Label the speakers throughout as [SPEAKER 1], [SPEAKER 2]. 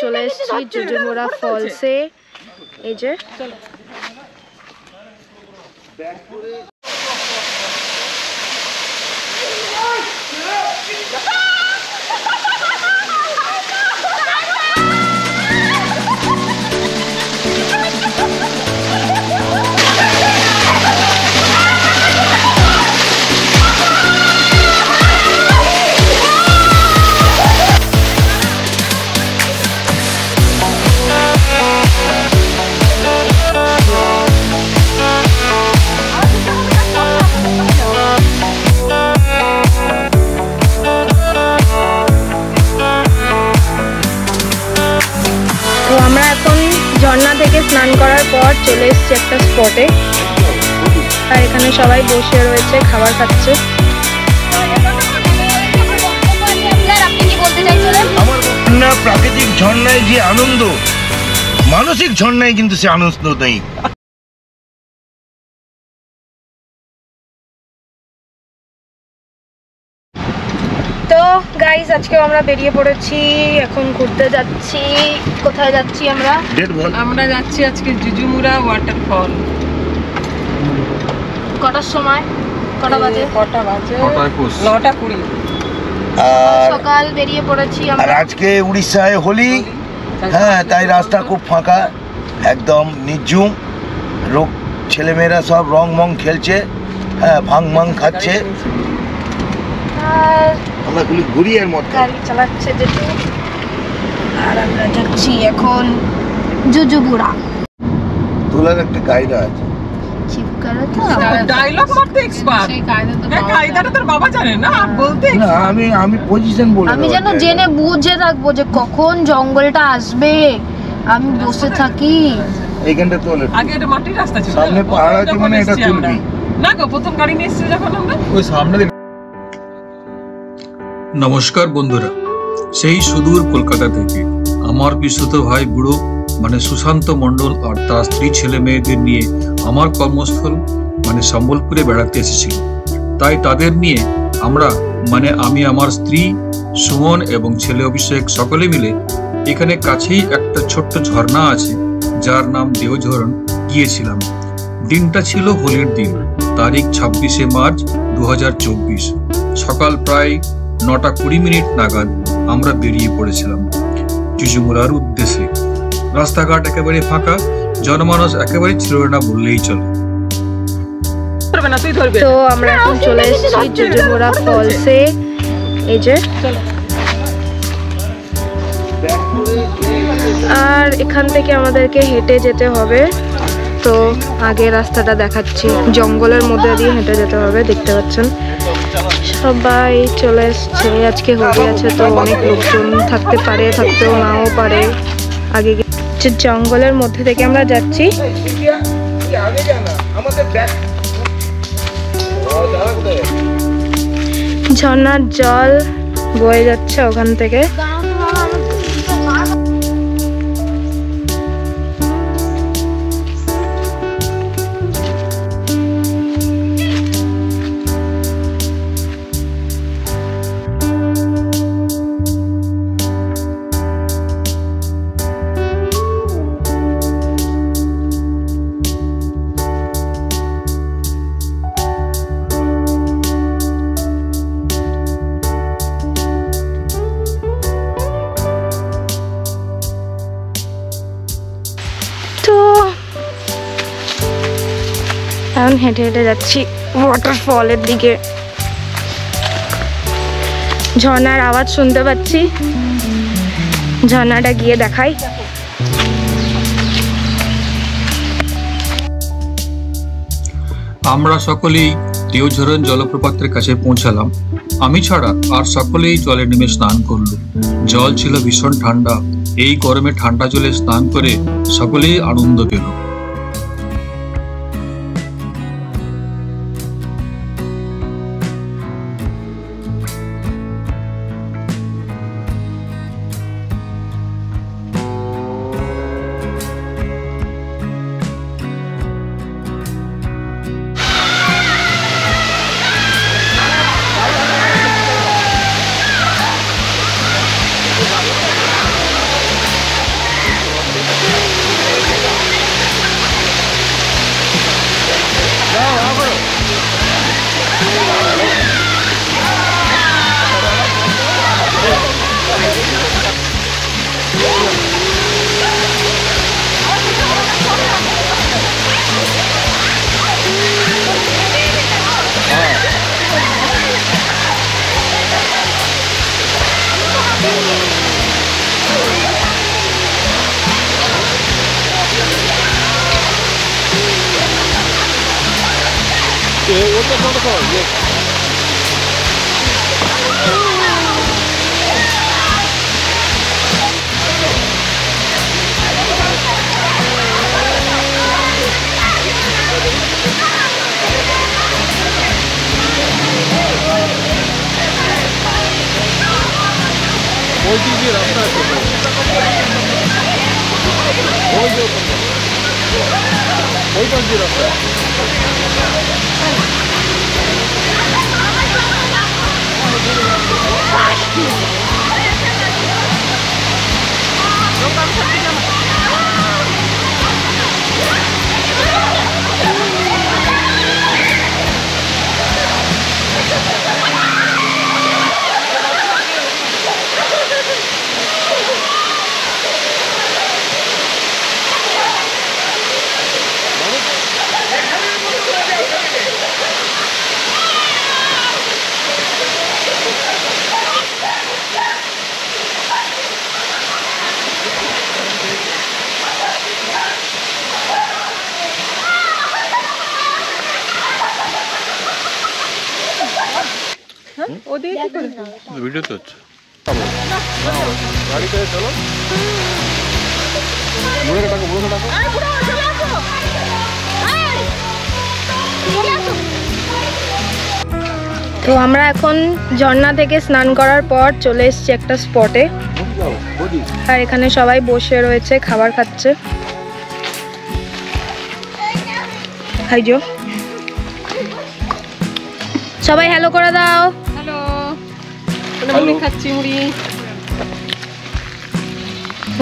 [SPEAKER 1] চলে এসেছি জুজুমুড়া ফলসে। এই যে আমরা এখন ঝর্ণা থেকে স্নান করার পর চলে এসেছি একটা স্পটে, আর এখানে সবাই বসে রয়েছে, খাবার খাচ্ছে।
[SPEAKER 2] প্রাকৃতিক ঝর্ণায় যে আনন্দ, মানসিক ঝর্ণায় কিন্তু সে আনন্দ নেই।
[SPEAKER 1] তো গাইস, আজকে আমরা বেরিয়ে পড়েছি, এখন ঘুরতে যাচ্ছি। কোথায় যাচ্ছি আমরা?
[SPEAKER 3] আমরা যাচ্ছি আজকে জুজুমুড়া ওয়াটারফল।
[SPEAKER 1] কটার সময়? কটা বাজে?
[SPEAKER 3] 9:20।
[SPEAKER 1] সকাল বেরিয়ে পড়েছি আমরা।
[SPEAKER 2] আর আজকে উড়িষ্যায় হোলি, হ্যাঁ, তাই রাস্তা খুব ফাঁকা, একদম নিঝুম। লোক ছেলেমেয়েরা সব রং মং খেলছে, হ্যাঁ, ভাং মাং খাচ্ছে। আমরা ঘুরি এর মধ্যে
[SPEAKER 1] গাড়ি চালাচ্ছে যেটু, আর আমরা যাচ্ছি এখন জুজুমুড়া।
[SPEAKER 2] তোলার একটা কায়দা আছে,
[SPEAKER 3] ডায়লগ মারতে এক্সপার্ট। এই কায়দাটা তোর বাবা জানে না বলতে?
[SPEAKER 2] না, আমি পজিশন বলি,
[SPEAKER 1] আমি যেন জেনে বুঝে রাখবো যে কখন জঙ্গলটা আসবে, আমি বসে থাকি।
[SPEAKER 2] এইখানটা তোলে
[SPEAKER 3] আগে এটা মাটির রাস্তা ছিল,
[SPEAKER 2] সামনে পাহাড় আছে, মানে এটা তুলবি
[SPEAKER 3] না গো। প্রথম গাড়ি নিয়ে এসেছি যখন আমরা
[SPEAKER 4] ওই সামনে। নমস্কার বন্ধুরা, সেই সুদূর কলকাতা থেকে আমার পিসতুতো ভাই বুড়ো মানে সুশান্ত মণ্ডল আর তার স্ত্রী ছেলে মেয়েদের নিয়ে আমার কর্মস্থল মানে সম্বলপুরে বেড়াতে এসেছিল। তাই তাদের নিয়ে আমরা মানে আমি, আমার স্ত্রী সুমন এবং ছেলে অভিষেক সকলে মিলে এখানে কাছেই একটা ছোট্ট ঝর্ণা আছে যার নাম দেওঝরণ গিয়েছিলাম। দিনটা ছিল হোলির দিন, তারিখ 26শে মার্চ 2024। সকাল প্রায় 9:20 নাগাদ আমরা বেরিয়ে পড়েছিলাম জুজুমুড়ার উদ্দেশ্যে। রাস্তাঘাট একেবারে ফাঁকা, জনমানস একেবারে ছিল না বললেই চলে।
[SPEAKER 1] তো আমরা এখন চলে এসেছি জুজুমুড়া ফলসে। এই যে, আর এখান থেকে আমাদেরকে হেঁটে যেতে হবে। তো আগে রাস্তাটা দেখাচ্ছি, জঙ্গলের মধ্যে দিয়ে হেঁটে যেতে হবে। দেখতে পাচ্ছেন সবাই চলে এসছে, আজকে হোলি আছে তো অনেক লোকজন থাকতে পারে, থাকতেও নাও পারে। আগে জঙ্গলের মধ্যে থেকে আমরা যাচ্ছি। ঝর্ণার জল বয়ে যাচ্ছে ওখান থেকে। এখন হেঁটে হেঁটে যাচ্ছি ওয়াটারফলের দিকে। ঝর্ণার আওয়াজ শুনতে পাচ্ছি, ঝর্ণাটা গিয়ে দেখাই।
[SPEAKER 4] আমরা সকলেই দেওঝরণ জলপ্রপাতের কাছে পৌঁছালাম। আমি ছাড়া আর সকলেই জলে নেমে স্নান করলো। জল ছিল ভীষণ ঠান্ডা, এই গরমে ঠান্ডা জলে স্নান করে সকলেই আনন্দ পেল। ভিডিও তো হচ্ছে।
[SPEAKER 1] তো আমরা এখন ঝর্ণা থেকে স্নান করার পর চলে এসেছি একটা স্পটে, আর এখানে সবাই বসে রয়েছে, খাবার খাচ্ছে। হাইজো, সবাই হ্যালো করে দাও।
[SPEAKER 3] হ্যালো, মুড়ি খাচ্ছি, মুড়ি।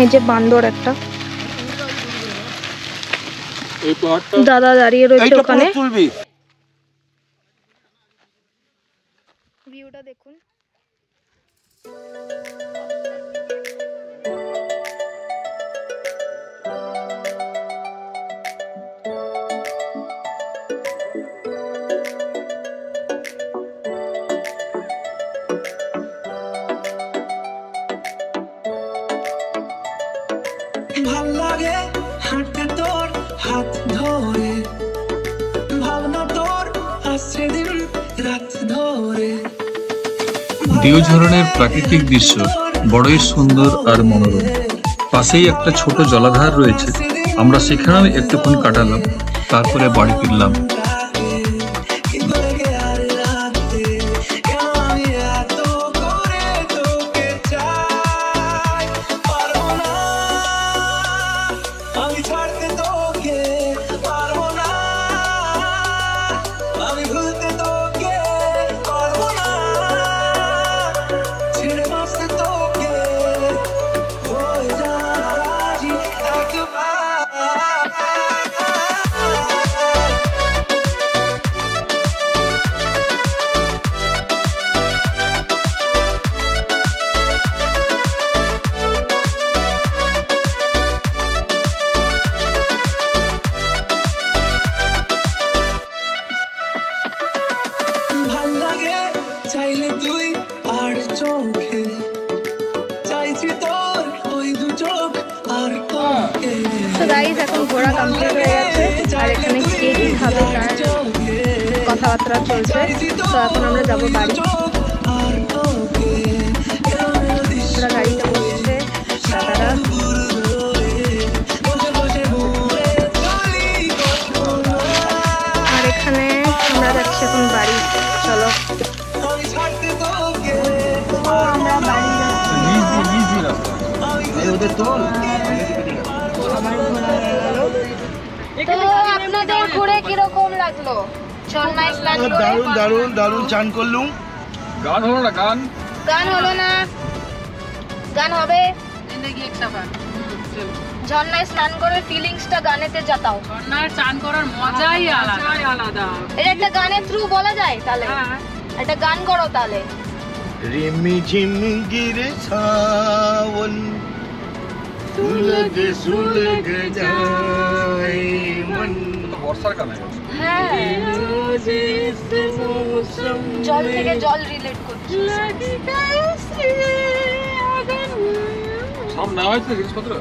[SPEAKER 1] এই যে বান্দর একটা দাদা দাঁড়িয়ে রয়েছে ওখানে। ভিউটা দেখুন।
[SPEAKER 5] ভাল লাগে হাঁটতে তোর হাত ধরে, ভাবনা তোর আসছে দিন রাত ধরে।
[SPEAKER 4] দিওঝরনের প্রাকৃতিক দৃশ্য বড়ই সুন্দর আর মনোরম। পাশেই একটা ছোট জলাধার রয়েছে, আমরা সেখানেও একটুক্ষণ কাটালাম, তারপরে বাড়ি ফিরলাম।
[SPEAKER 5] চাইলে তুই আর চোখে চাইছি তোর ওই দু চোখ আর তোকে।
[SPEAKER 1] তো গাইস, এখন ঘোরা কমপ্লিট হয়ে গেছে, আর এখানে কে কি খাবে তার কথাবার্তা চলছে। তো এখন আমরা যাবো বাড়ি। ওরা গাড়িতে বসছে দাদারা। আর এখানে আমরা যাচ্ছি এখন বাড়ি। চলো আমরা বাড়ি তো আপনাদের ঘুরে কিরকম লাগলো? ঝর্ণায় স্নান করে
[SPEAKER 2] দারুণ দারুণ দারুণ চান করলুম।
[SPEAKER 4] গান হলো না?
[SPEAKER 1] গান হলো না? গান হবে।
[SPEAKER 3] জিন্দেগি একটা বার।
[SPEAKER 1] ঝর্ণায় স্নান করে ফিলিংসটা গানেতে জাতাও।
[SPEAKER 3] ঝর্ণায় চান করার মজাই আলাদা।
[SPEAKER 1] এটা একটা গানের থ্রু বলা যায় তাহলে? একটা গান করো তাহলে।
[SPEAKER 2] रिमी झिम गिरे सावन सुलग जाए मन।
[SPEAKER 4] বর্ষার গান
[SPEAKER 1] হ্যাঁ, জল থেকে জল রিলেট করছি।
[SPEAKER 4] সব নেওয়া হয়েছে জিনিসপত্র।